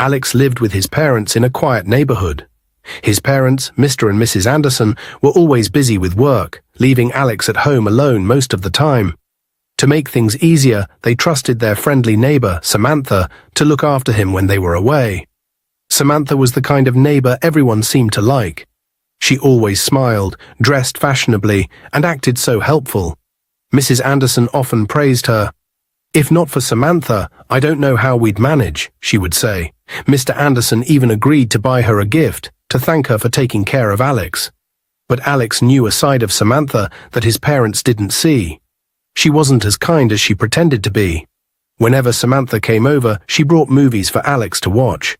Alex lived with his parents in a quiet neighborhood. His parents, Mr. and Mrs. Anderson, were always busy with work, leaving Alex at home alone most of the time. To make things easier, they trusted their friendly neighbor, Samantha, to look after him when they were away. Samantha was the kind of neighbor everyone seemed to like. She always smiled, dressed fashionably, and acted so helpful. Mrs. Anderson often praised her. "If not for Samantha, I don't know how we'd manage," she would say. Mr. Anderson even agreed to buy her a gift to thank her for taking care of Alex. But Alex knew a side of Samantha that his parents didn't see. She wasn't as kind as she pretended to be. Whenever Samantha came over, she brought movies for Alex to watch.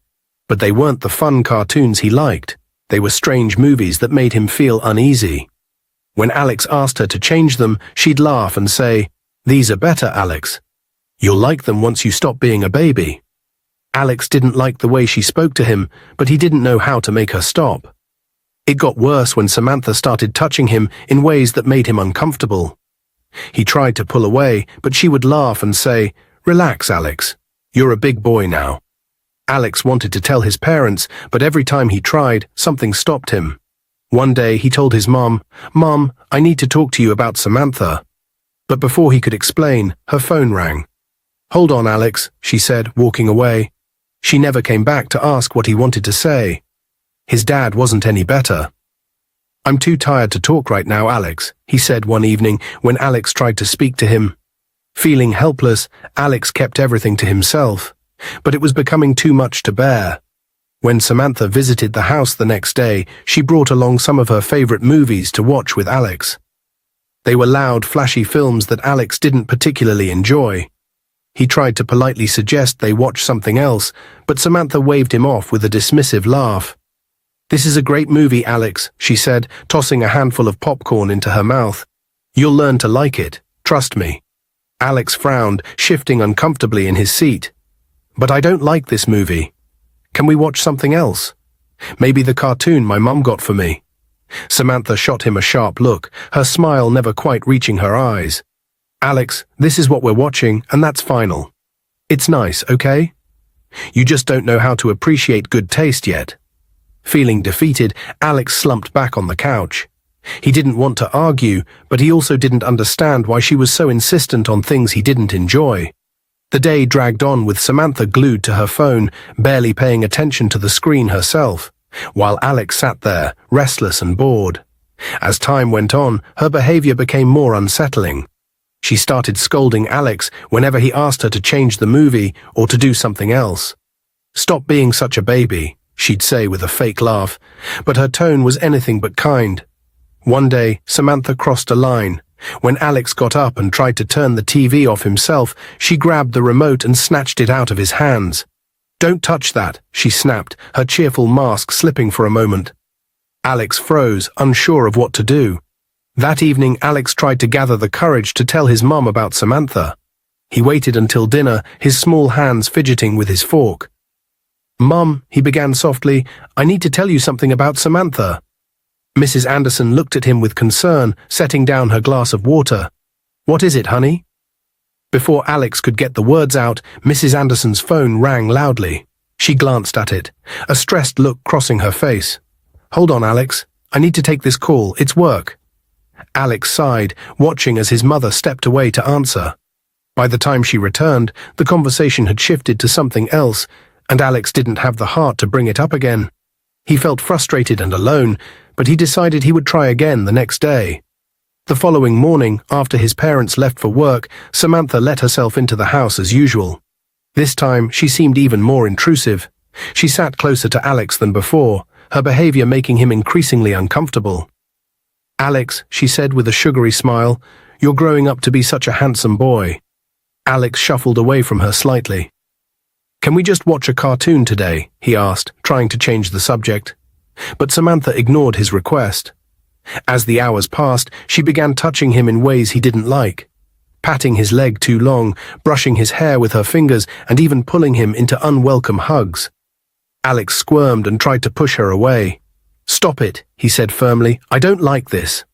But they weren't the fun cartoons he liked. They were strange movies that made him feel uneasy. When Alex asked her to change them, she'd laugh and say, "These are better, Alex. You'll like them once you stop being a baby." Alex didn't like the way she spoke to him, but he didn't know how to make her stop. It got worse when Samantha started touching him in ways that made him uncomfortable. He tried to pull away, but she would laugh and say, "Relax, Alex. You're a big boy now." Alex wanted to tell his parents, but every time he tried, something stopped him. One day he told his mom, "Mom, I need to talk to you about Samantha." But before he could explain, her phone rang. "Hold on, Alex," she said, walking away. She never came back to ask what he wanted to say. His dad wasn't any better. "I'm too tired to talk right now, Alex," he said one evening when Alex tried to speak to him. Feeling helpless, Alex kept everything to himself, but it was becoming too much to bear. When Samantha visited the house the next day, she brought along some of her favorite movies to watch with Alex. They were loud, flashy films that Alex didn't particularly enjoy. He tried to politely suggest they watch something else, but Samantha waved him off with a dismissive laugh. "This is a great movie, Alex," she said, tossing a handful of popcorn into her mouth. "You'll learn to like it, trust me." Alex frowned, shifting uncomfortably in his seat. "But I don't like this movie. Can we watch something else? Maybe the cartoon my mum got for me." Samantha shot him a sharp look, her smile never quite reaching her eyes. "Alex, this is what we're watching, and that's final. It's nice, okay? You just don't know how to appreciate good taste yet." Feeling defeated, Alex slumped back on the couch. He didn't want to argue, but he also didn't understand why she was so insistent on things he didn't enjoy. The day dragged on with Samantha glued to her phone, barely paying attention to the screen herself, while Alex sat there, restless and bored. As time went on, her behavior became more unsettling. She started scolding Alex whenever he asked her to change the movie or to do something else. "Stop being such a baby," she'd say with a fake laugh, but her tone was anything but kind. One day, Samantha crossed a line. When Alex got up and tried to turn the TV off himself, she grabbed the remote and snatched it out of his hands. "Don't touch that," she snapped, her cheerful mask slipping for a moment. Alex froze, unsure of what to do. That evening, Alex tried to gather the courage to tell his mum about Samantha. He waited until dinner, his small hands fidgeting with his fork. "Mum," he began softly, "I need to tell you something about Samantha." Mrs. Anderson looked at him with concern, setting down her glass of water. "What is it, honey?" Before Alex could get the words out, Mrs. Anderson's phone rang loudly. She glanced at it, a stressed look crossing her face. "Hold on, Alex. I need to take this call. It's work." Alex sighed, watching as his mother stepped away to answer. By the time she returned, the conversation had shifted to something else, and Alex didn't have the heart to bring it up again. He felt frustrated and alone, but he decided he would try again the next day. The following morning, after his parents left for work, Samantha let herself into the house as usual. This time, she seemed even more intrusive. She sat closer to Alex than before, her behavior making him increasingly uncomfortable. "Alex," she said with a sugary smile, "you're growing up to be such a handsome boy." Alex shuffled away from her slightly. "Can we just watch a cartoon today?" he asked, trying to change the subject. But Samantha ignored his request. As the hours passed, she began touching him in ways he didn't like, patting his leg too long, brushing his hair with her fingers, and even pulling him into unwelcome hugs. Alex squirmed and tried to push her away. "Stop it," he said firmly. "I don't like this."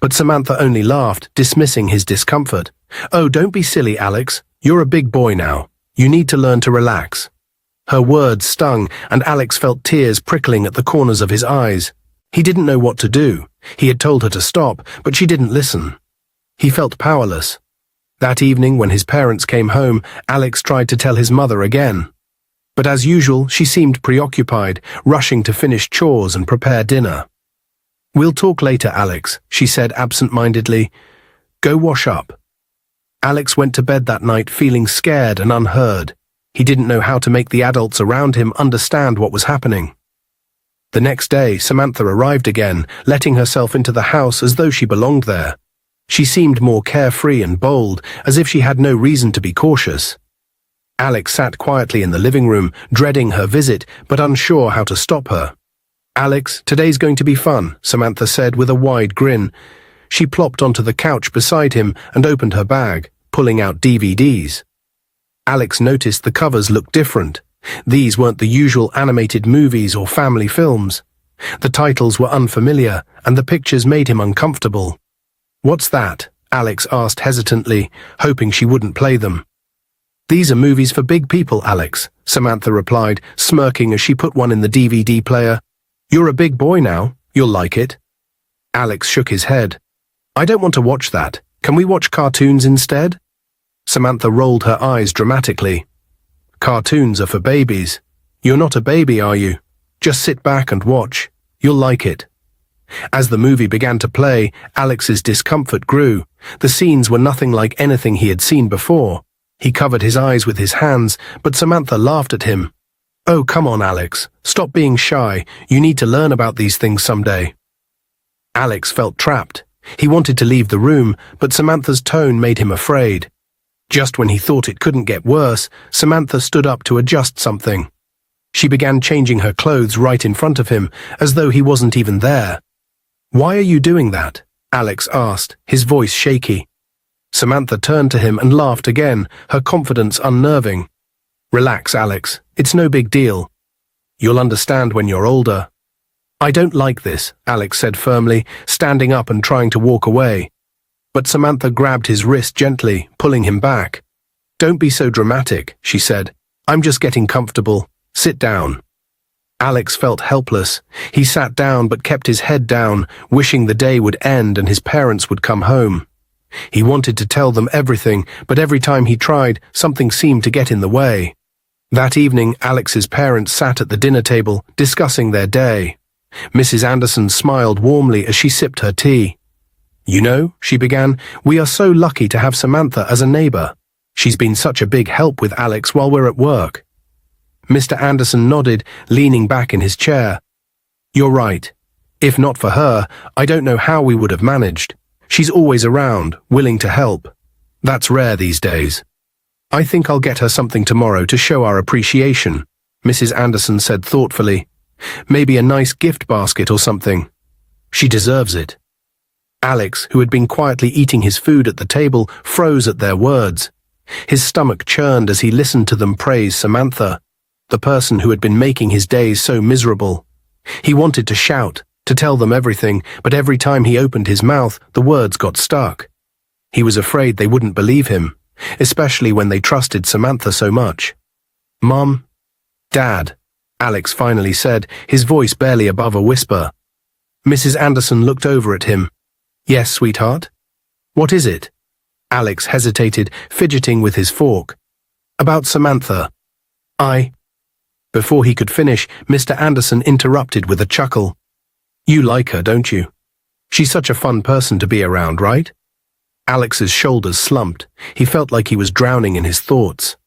But Samantha only laughed, dismissing his discomfort. "Oh, don't be silly, Alex. You're a big boy now. You need to learn to relax." Her words stung, and Alex felt tears prickling at the corners of his eyes. He didn't know what to do. He had told her to stop, but she didn't listen. He felt powerless. That evening, when his parents came home, Alex tried to tell his mother again. But as usual, she seemed preoccupied, rushing to finish chores and prepare dinner. "We'll talk later, Alex," she said absent-mindedly. "Go wash up." Alex went to bed that night feeling scared and unheard. He didn't know how to make the adults around him understand what was happening. The next day, Samantha arrived again, letting herself into the house as though she belonged there. She seemed more carefree and bold, as if she had no reason to be cautious. Alex sat quietly in the living room, dreading her visit, but unsure how to stop her. "Alex, today's going to be fun," Samantha said with a wide grin. She plopped onto the couch beside him and opened her bag, pulling out DVDs. Alex noticed the covers looked different. These weren't the usual animated movies or family films. The titles were unfamiliar, and the pictures made him uncomfortable. "What's that?" Alex asked hesitantly, hoping she wouldn't play them. "These are movies for big people, Alex," Samantha replied, smirking as she put one in the DVD player. "You're a big boy now. You'll like it." Alex shook his head. "I don't want to watch that. Can we watch cartoons instead?" Samantha rolled her eyes dramatically. "Cartoons are for babies. You're not a baby, are you? Just sit back and watch. You'll like it." As the movie began to play, Alex's discomfort grew. The scenes were nothing like anything he had seen before. He covered his eyes with his hands, but Samantha laughed at him. "Oh, come on, Alex. Stop being shy. You need to learn about these things someday." Alex felt trapped. He wanted to leave the room, but Samantha's tone made him afraid. Just when he thought it couldn't get worse, Samantha stood up to adjust something. She began changing her clothes right in front of him, as though he wasn't even there. "Why are you doing that?" Alex asked, his voice shaky. Samantha turned to him and laughed again, her confidence unnerving. "Relax, Alex. It's no big deal. You'll understand when you're older." "I don't like this," Alex said firmly, standing up and trying to walk away. But Samantha grabbed his wrist gently, pulling him back. "Don't be so dramatic," she said. "I'm just getting comfortable. Sit down." Alex felt helpless. He sat down but kept his head down, wishing the day would end and his parents would come home. He wanted to tell them everything, but every time he tried, something seemed to get in the way. That evening, Alex's parents sat at the dinner table, discussing their day. Mrs. Anderson smiled warmly as she sipped her tea. "You know," she began, "we are so lucky to have Samantha as a neighbor. She's been such a big help with Alex while we're at work." Mr. Anderson nodded, leaning back in his chair. "You're right. If not for her, I don't know how we would have managed. She's always around, willing to help. That's rare these days." "I think I'll get her something tomorrow to show our appreciation," Mrs. Anderson said thoughtfully. "Maybe a nice gift basket or something. She deserves it." Alex, who had been quietly eating his food at the table, froze at their words. His stomach churned as he listened to them praise Samantha, the person who had been making his days so miserable. He wanted to shout, to tell them everything, but every time he opened his mouth, the words got stuck. He was afraid they wouldn't believe him, especially when they trusted Samantha so much. "Mom, Dad," Alex finally said, his voice barely above a whisper. Mrs. Anderson looked over at him. "Yes, sweetheart?" "What is it?" Alex hesitated, fidgeting with his fork. "About Samantha. Before he could finish, Mr. Anderson interrupted with a chuckle. "You like her, don't you? She's such a fun person to be around, right?" Alex's shoulders slumped. He felt like he was drowning in his thoughts.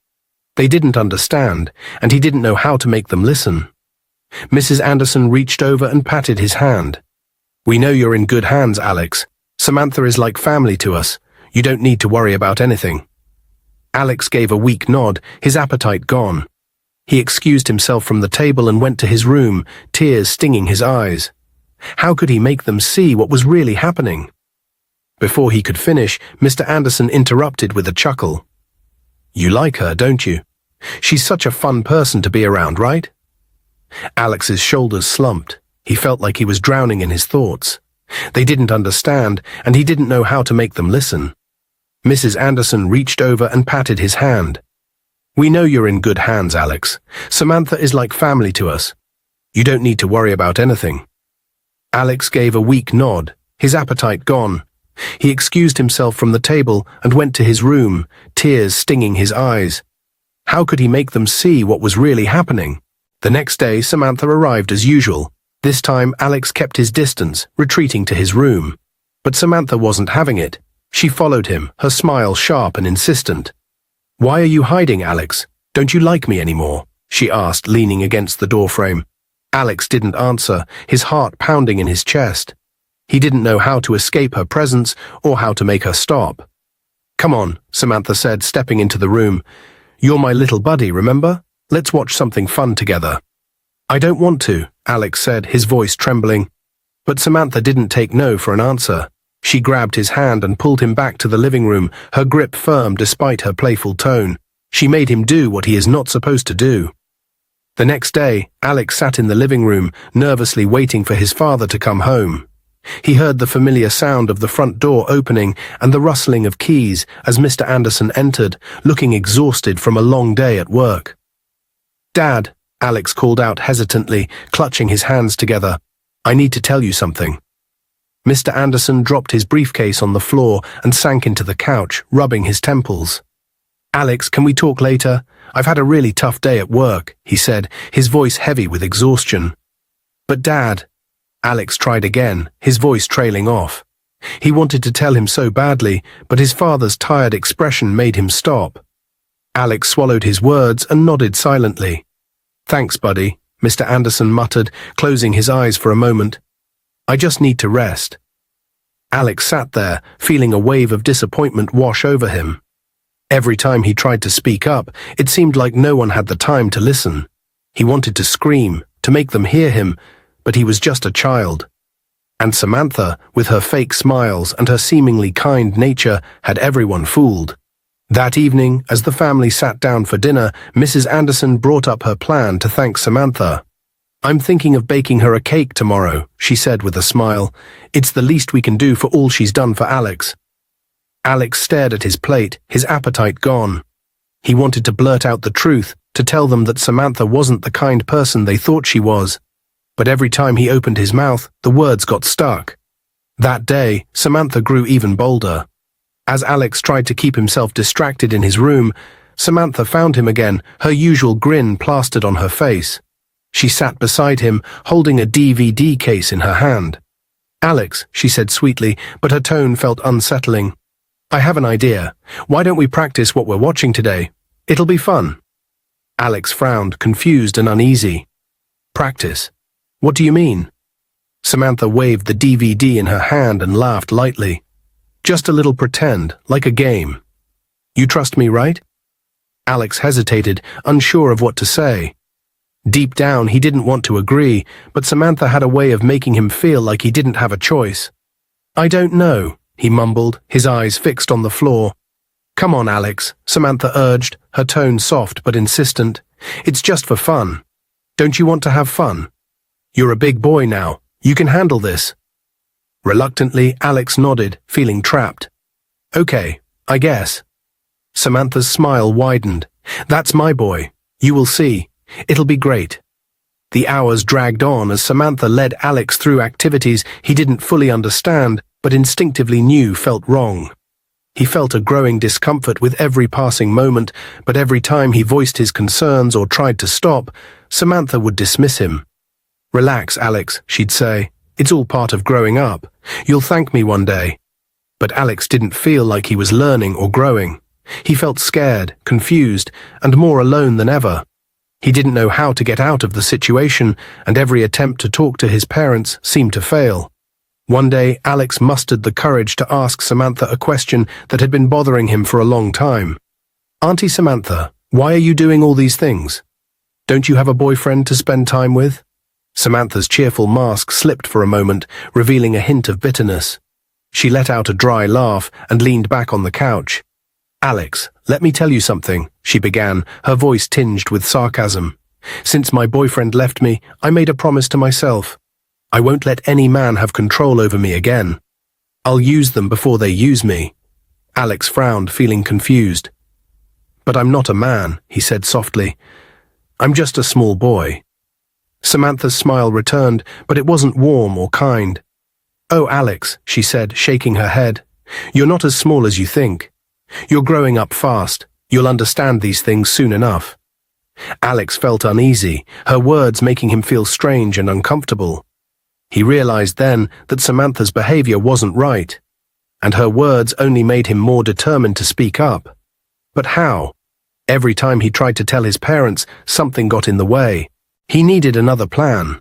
They didn't understand, and he didn't know how to make them listen. Mrs. Anderson reached over and patted his hand. "We know you're in good hands, Alex. Samantha is like family to us. You don't need to worry about anything." Alex gave a weak nod, his appetite gone. He excused himself from the table and went to his room, tears stinging his eyes. How could he make them see what was really happening? Before he could finish, Mr. Anderson interrupted with a chuckle. "You like her, don't you? She's such a fun person to be around, right?" Alex's shoulders slumped. He felt like he was drowning in his thoughts. They didn't understand, and he didn't know how to make them listen. Mrs. Anderson reached over and patted his hand. We know you're in good hands, Alex. Samantha is like family to us. You don't need to worry about anything. Alex gave a weak nod, his appetite gone. He excused himself from the table and went to his room, tears stinging his eyes. How could he make them see what was really happening? The next day, Samantha arrived as usual. This time, Alex kept his distance, retreating to his room. But Samantha wasn't having it. She followed him, her smile sharp and insistent. "Why are you hiding, Alex? Don't you like me anymore?" she asked, leaning against the doorframe. Alex didn't answer, his heart pounding in his chest. He didn't know how to escape her presence or how to make her stop. "Come on," Samantha said, stepping into the room. "You're my little buddy, remember? Let's watch something fun together." "I don't want to," Alex said, his voice trembling. But Samantha didn't take no for an answer. She grabbed his hand and pulled him back to the living room, her grip firm despite her playful tone. She made him do what he is not supposed to do. The next day, Alex sat in the living room, nervously waiting for his father to come home. He heard the familiar sound of the front door opening and the rustling of keys as Mr. Anderson entered, looking exhausted from a long day at work. "Dad," Alex called out hesitantly, clutching his hands together. "I need to tell you something." Mr. Anderson dropped his briefcase on the floor and sank into the couch, rubbing his temples. "Alex, can we talk later? I've had a really tough day at work," he said, his voice heavy with exhaustion. "But Dad," Alex tried again, his voice trailing off. He wanted to tell him so badly, but his father's tired expression made him stop. Alex swallowed his words and nodded silently. "Thanks, buddy," Mr. Anderson muttered, closing his eyes for a moment. "I just need to rest." Alex sat there, feeling a wave of disappointment wash over him. Every time he tried to speak up, it seemed like no one had the time to listen. He wanted to scream, to make them hear him, but he was just a child. And Samantha, with her fake smiles and her seemingly kind nature, had everyone fooled. That evening, as the family sat down for dinner, Mrs. Anderson brought up her plan to thank Samantha. "I'm thinking of baking her a cake tomorrow," she said with a smile. "It's the least we can do for all she's done for Alex." Alex stared at his plate, his appetite gone. He wanted to blurt out the truth, to tell them that Samantha wasn't the kind person they thought she was. But every time he opened his mouth, the words got stuck. That day, Samantha grew even bolder. As Alex tried to keep himself distracted in his room, Samantha found him again, her usual grin plastered on her face. She sat beside him, holding a DVD case in her hand. "Alex," she said sweetly, but her tone felt unsettling. "I have an idea. Why don't we practice what we're watching today? It'll be fun." Alex frowned, confused and uneasy. "Practice? What do you mean?" Samantha waved the DVD in her hand and laughed lightly. "Just a little pretend, like a game. You trust me, right?" Alex hesitated, unsure of what to say. Deep down, he didn't want to agree, but Samantha had a way of making him feel like he didn't have a choice. "I don't know," he mumbled, his eyes fixed on the floor. "Come on, Alex," Samantha urged, her tone soft but insistent. "It's just for fun. Don't you want to have fun? You're a big boy now. You can handle this." Reluctantly, Alex nodded, feeling trapped. "Okay, I guess." Samantha's smile widened. "That's my boy. You will see. It'll be great." The hours dragged on as Samantha led Alex through activities he didn't fully understand, but instinctively knew felt wrong. He felt a growing discomfort with every passing moment, but every time he voiced his concerns or tried to stop, Samantha would dismiss him. "Relax, Alex," she'd say. "It's all part of growing up. You'll thank me one day." But Alex didn't feel like he was learning or growing. He felt scared, confused, and more alone than ever. He didn't know how to get out of the situation, and every attempt to talk to his parents seemed to fail. One day, Alex mustered the courage to ask Samantha a question that had been bothering him for a long time. "Auntie Samantha, why are you doing all these things? Don't you have a boyfriend to spend time with?" Samantha's cheerful mask slipped for a moment, revealing a hint of bitterness. She let out a dry laugh and leaned back on the couch. "Alex, let me tell you something," she began, her voice tinged with sarcasm. "Since my boyfriend left me, I made a promise to myself. I won't let any man have control over me again. I'll use them before they use me." Alex frowned, feeling confused. "But I'm not a man," he said softly. "I'm just a small boy." Samantha's smile returned, but it wasn't warm or kind. "Oh, Alex," she said, shaking her head. "You're not as small as you think. You're growing up fast. You'll understand these things soon enough." Alex felt uneasy, her words making him feel strange and uncomfortable. He realized then that Samantha's behavior wasn't right, and her words only made him more determined to speak up. But how? Every time he tried to tell his parents, something got in the way. He needed another plan.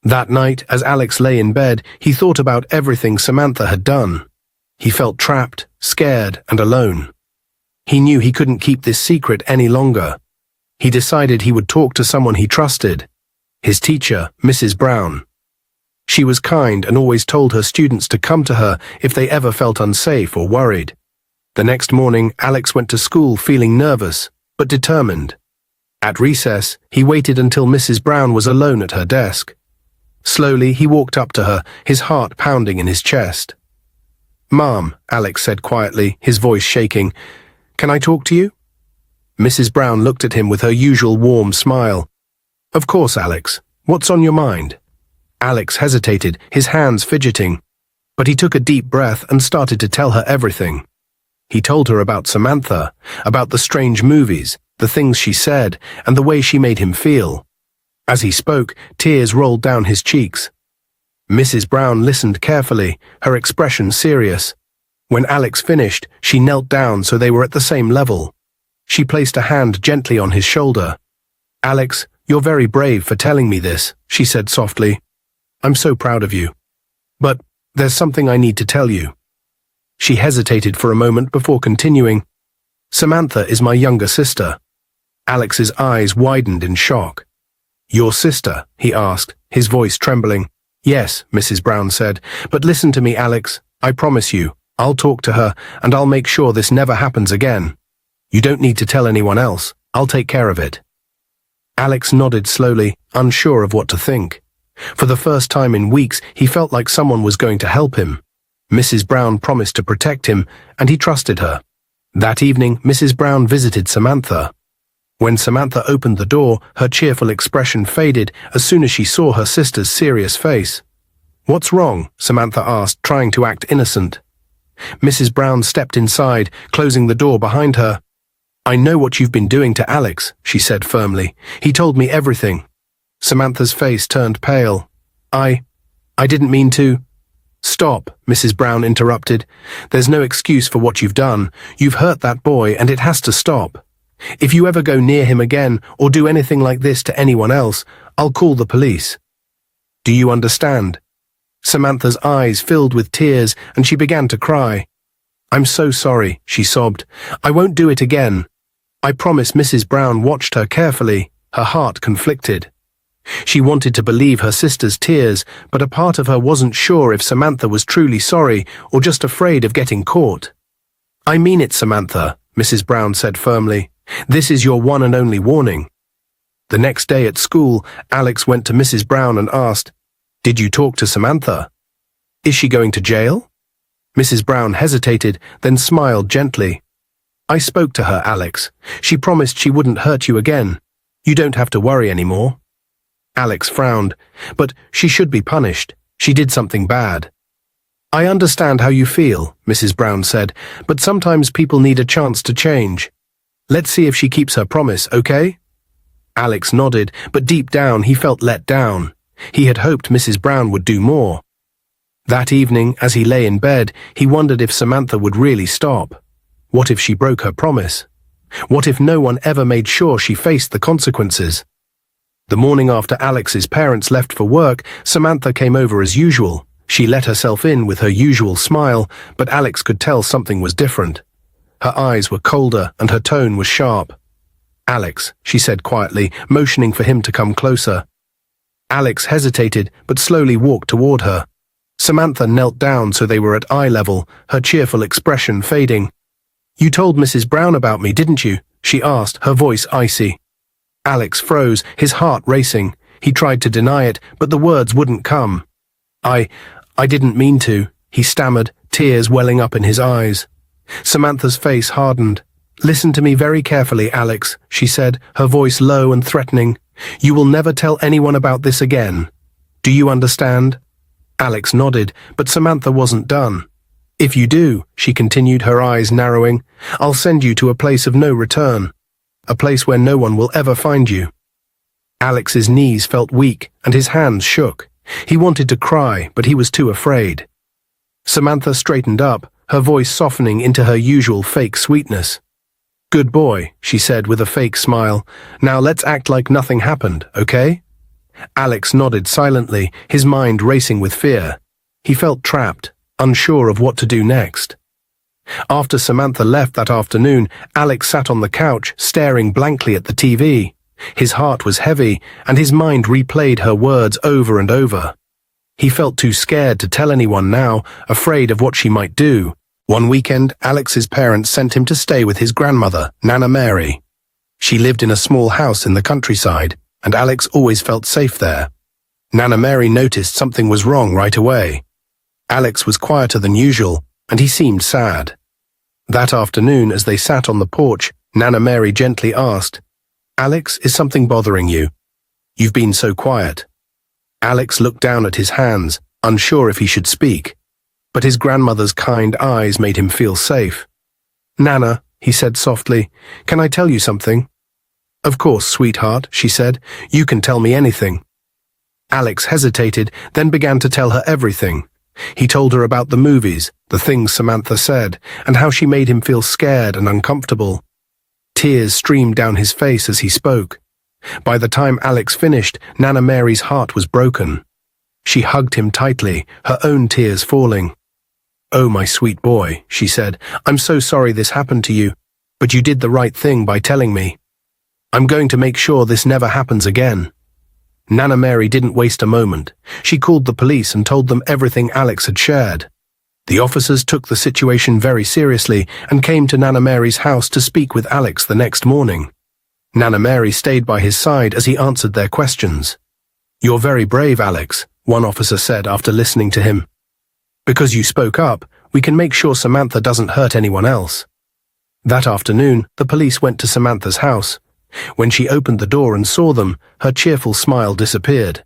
That night, as Alex lay in bed, he thought about everything Samantha had done. He felt trapped, scared, and alone. He knew he couldn't keep this secret any longer. He decided he would talk to someone he trusted, his teacher, Mrs. Brown. She was kind and always told her students to come to her if they ever felt unsafe or worried. The next morning, Alex went to school feeling nervous, but determined. At recess, he waited until Mrs. Brown was alone at her desk. Slowly, he walked up to her, his heart pounding in his chest. "Mom," Alex said quietly, his voice shaking, "can I talk to you?" Mrs. Brown looked at him with her usual warm smile. "Of course, Alex. What's on your mind?" Alex hesitated, his hands fidgeting, but he took a deep breath and started to tell her everything. He told her about Samantha, about the strange movies, the things she said, and the way she made him feel. As he spoke, tears rolled down his cheeks. Mrs. Brown listened carefully, her expression serious. When Alex finished, she knelt down so they were at the same level. She placed a hand gently on his shoulder. "Alex, you're very brave for telling me this," she said softly. "I'm so proud of you. But there's something I need to tell you." She hesitated for a moment before continuing. "Samantha is my younger sister." Alex's eyes widened in shock. "Your sister?" he asked, his voice trembling. "Yes," Mrs. Brown said, "but listen to me, Alex. I promise you, I'll talk to her, and I'll make sure this never happens again. You don't need to tell anyone else. I'll take care of it." Alex nodded slowly, unsure of what to think. For the first time in weeks, he felt like someone was going to help him. Mrs. Brown promised to protect him, and he trusted her. That evening, Mrs. Brown visited Samantha. When Samantha opened the door, her cheerful expression faded as soon as she saw her sister's serious face. "What's wrong?" Samantha asked, trying to act innocent. Mrs. Brown stepped inside, closing the door behind her. "I know what you've been doing to Alex," she said firmly. "He told me everything." Samantha's face turned pale. I didn't mean to." "Stop," Mrs. Brown interrupted. "There's no excuse for what you've done. You've hurt that boy, and it has to stop. If you ever go near him again or do anything like this to anyone else, I'll call the police. Do you understand?" Samantha's eyes filled with tears, and she began to cry. "I'm so sorry," she sobbed. "I won't do it again." I promise. Mrs. Brown watched her carefully, her heart conflicted. She wanted to believe her sister's tears, but a part of her wasn't sure if Samantha was truly sorry or just afraid of getting caught. "I mean it, Samantha," Mrs. Brown said firmly. "This is your one and only warning." The next day at school, Alex went to Mrs. Brown and asked, "Did you talk to Samantha? Is she going to jail?" Mrs. Brown hesitated, then smiled gently. "I spoke to her, Alex. She promised she wouldn't hurt you again. You don't have to worry anymore." Alex frowned. "But she should be punished. She did something bad." "I understand how you feel," Mrs. Brown said, "but sometimes people need a chance to change. Let's see if she keeps her promise, okay?" Alex nodded, but deep down he felt let down. He had hoped Mrs. Brown would do more. That evening, as he lay in bed, he wondered if Samantha would really stop. What if she broke her promise? What if no one ever made sure she faced the consequences? The morning after Alex's parents left for work, Samantha came over as usual. She let herself in with her usual smile, but Alex could tell something was different. Her eyes were colder and her tone was sharp. "Alex," she said quietly, motioning for him to come closer. Alex hesitated, but slowly walked toward her. Samantha knelt down so they were at eye level, her cheerful expression fading. "You told Mrs. Brown about me, didn't you?" she asked, her voice icy. Alex froze, his heart racing. He tried to deny it, but the words wouldn't come. I didn't mean to," he stammered, tears welling up in his eyes. Samantha's face hardened. Listen to me very carefully, Alex, she said, her voice low and threatening. You will never tell anyone about this again. Do you understand? Alex nodded, but Samantha wasn't done. If you do, she continued, her eyes narrowing, I'll send you to a place of no return. A place where no one will ever find you. Alex's knees felt weak and his hands shook. He wanted to cry, but he was too afraid. Samantha straightened up, her voice softening into her usual fake sweetness. Good boy, she said with a fake smile. Now let's act like nothing happened, okay? Alex nodded silently, his mind racing with fear. He felt trapped, unsure of what to do next. After Samantha left that afternoon, Alex sat on the couch, staring blankly at the TV. His heart was heavy, and his mind replayed her words over and over. He felt too scared to tell anyone now, afraid of what she might do. One weekend, Alex's parents sent him to stay with his grandmother, Nana Mary. She lived in a small house in the countryside, and Alex always felt safe there. Nana Mary noticed something was wrong right away. Alex was quieter than usual, and he seemed sad. That afternoon, as they sat on the porch, Nana Mary gently asked, Alex, is something bothering you? You've been so quiet. Alex looked down at his hands, unsure if he should speak, but his grandmother's kind eyes made him feel safe. Nana, he said softly, can I tell you something? Of course, sweetheart, she said, you can tell me anything. Alex hesitated, then began to tell her everything. He told her about the movies, the things Samantha said, and how she made him feel scared and uncomfortable. Tears streamed down his face as he spoke. By the time Alex finished, Nana Mary's heart was broken. She hugged him tightly, her own tears falling. Oh, my sweet boy, she said, I'm so sorry this happened to you, but you did the right thing by telling me. I'm going to make sure this never happens again. Nana Mary didn't waste a moment. She called the police and told them everything Alex had shared. The officers took the situation very seriously and came to Nana Mary's house to speak with Alex the next morning. Nana Mary stayed by his side as he answered their questions. You're very brave, Alex, one officer said after listening to him. Because you spoke up, we can make sure Samantha doesn't hurt anyone else. That afternoon, the police went to Samantha's house. When she opened the door and saw them, her cheerful smile disappeared.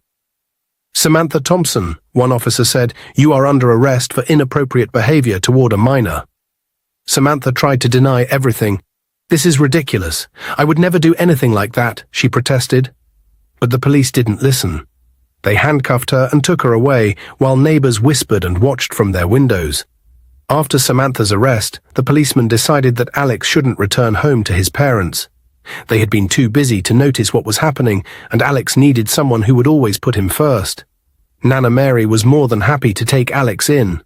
Samantha Thompson, one officer said, you are under arrest for inappropriate behavior toward a minor. Samantha tried to deny everything. This is ridiculous. I would never do anything like that, she protested. But the police didn't listen. They handcuffed her and took her away, while neighbors whispered and watched from their windows. After Samantha's arrest, the policeman decided that Alex shouldn't return home to his parents. They had been too busy to notice what was happening, and Alex needed someone who would always put him first. Nana Mary was more than happy to take Alex in.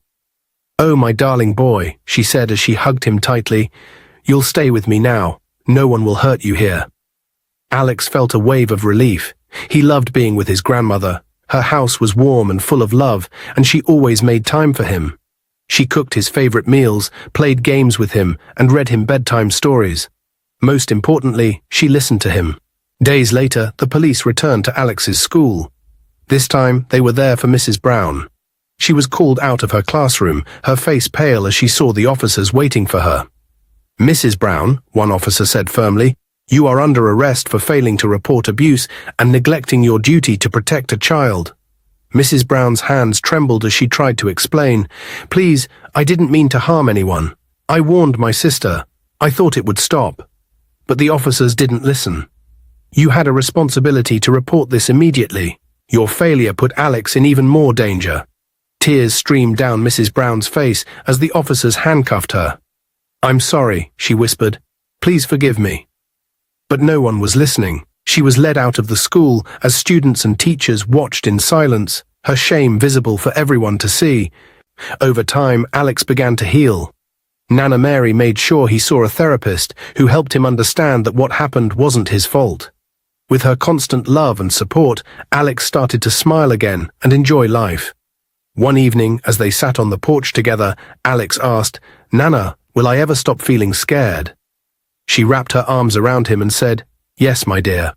Oh, my darling boy, she said as she hugged him tightly. You'll stay with me now. No one will hurt you here. Alex felt a wave of relief. He loved being with his grandmother. Her house was warm and full of love, and she always made time for him. She cooked his favorite meals, played games with him, and read him bedtime stories. Most importantly, she listened to him. Days later, the police returned to Alex's school. This time, they were there for Mrs. Brown. She was called out of her classroom, her face pale as she saw the officers waiting for her. Mrs. Brown, one officer said firmly, you are under arrest for failing to report abuse and neglecting your duty to protect a child. Mrs. Brown's hands trembled as she tried to explain. Please, I didn't mean to harm anyone. I warned my sister. I thought it would stop. But the officers didn't listen. You had a responsibility to report this immediately. Your failure put Alex in even more danger. Tears streamed down Mrs. Brown's face as the officers handcuffed her. I'm sorry, she whispered. Please forgive me. But no one was listening. She was led out of the school as students and teachers watched in silence, her shame visible for everyone to see. Over time, Alex began to heal. Nana Mary made sure he saw a therapist who helped him understand that what happened wasn't his fault. With her constant love and support, Alex started to smile again and enjoy life. One evening, as they sat on the porch together, Alex asked, Nana, will I ever stop feeling scared? She wrapped her arms around him and said, Yes, my dear.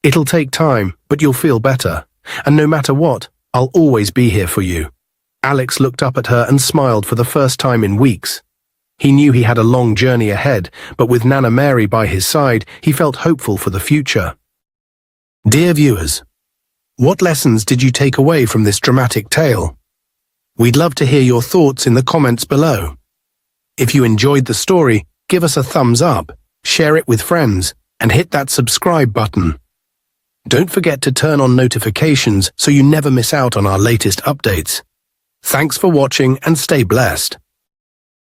It'll take time, but you'll feel better. And no matter what, I'll always be here for you. Alex looked up at her and smiled for the first time in weeks. He knew he had a long journey ahead, but with Nana Mary by his side, he felt hopeful for the future. Dear viewers, what lessons did you take away from this dramatic tale? We'd love to hear your thoughts in the comments below. If you enjoyed the story, give us a thumbs up, share it with friends, and hit that subscribe button. Don't forget to turn on notifications so you never miss out on our latest updates. Thanks for watching and stay blessed.